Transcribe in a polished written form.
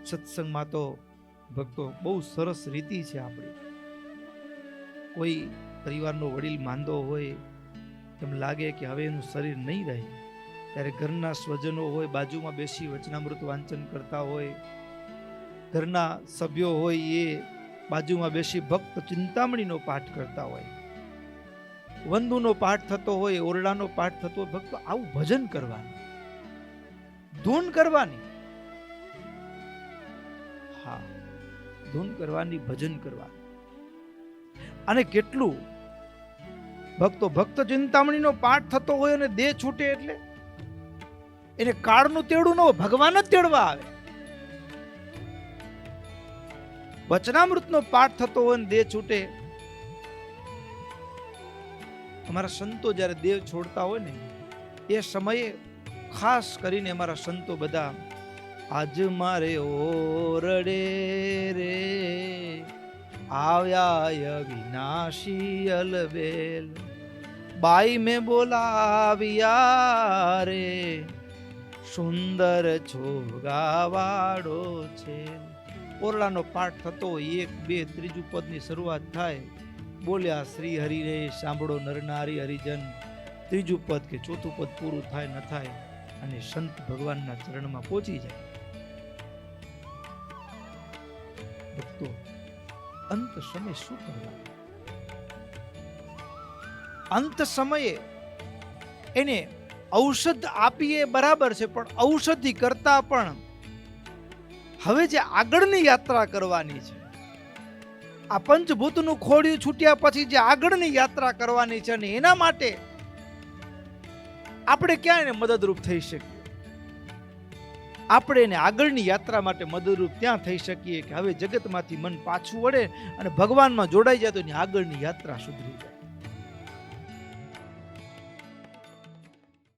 સત્સંગમાં તો ભક્તો બહુ સરસ રીતિ છે આપણી. કોઈ પરિવારનો વડીલ માંદો હોય, એમ લાગે કે હવે એનું શરીર નહીં રહે, ત્યારે ઘરના સ્વજનો હોય બાજુમાં બેસી વચનામૃત વાંચન કરતા હોય, ઘરના સભ્યો હોય એ બાજુમાં બેસી ભક્ત ચિંતામણીનો પાઠ કરતા હોય, વંદુનો પાઠ થતો હોય, ઓરડાનો પાઠ થતો હોય, ભક્તો આવું ભજન કરવાનું, ધૂન કરવાની. હા, ધૂન કરવાની, ભજન કરવાનું. અને કેટલું ભક્તો ભક્ત ચિંતામણીનો પાઠ થતો હોય અને દેહ છૂટે એટલે એને કાળનું તેડું ન હોય, ભગવાન જ તેડવા આવે. વચનામૃતનો પાઠ થતો હોય ને દેહ છૂટે, અમારા સંતો જ્યારે દેહ છોડતા હોય ને એ સમયે ખાસ કરીને અમારા સંતો બધા આજ મારે ઓરડે રે આવ્યા અવિનાશી અલબેલ, બાઈ મેં બોલાવ્યા રે સુંદર છોગાવાડો છે. ઓરડાનો પાઠ થતો હોય, 1, 2, ત્રીજું પદની શરૂઆત થાય, બોલ્યા શ્રી હરિ રે સાંભળો નરનારી હરિજન, ત્રીજું પદ કે ચોથું પદ પૂરું થાય ન થાય અને સંત ભગવાનના ચરણમાં પહોંચી જાય. ભક્તો અંત સમય શું કરવાનું? અંત સમયે એને ઔષધ આપીએ બરાબર છે, પણ ઔષધિ કરતા પણ હવે જે આગળની યાત્રા કરવાની છે, આ પંચભૂતનું ખોડિયું છૂટ્યા પછી જે આગળની યાત્રા કરવાની છે, અને એના માટે આપણે ક્યાં એને મદદરૂપ થઈ શકીએ? આપણે એને આગળની યાત્રા માટે મદદરૂપ ત્યાં થઈ શકીએ કે હવે જગતમાંથી મન પાછું વળે અને ભગવાનમાં જોડાઈ જાય તો એની આગળની યાત્રા સુધરી જાય.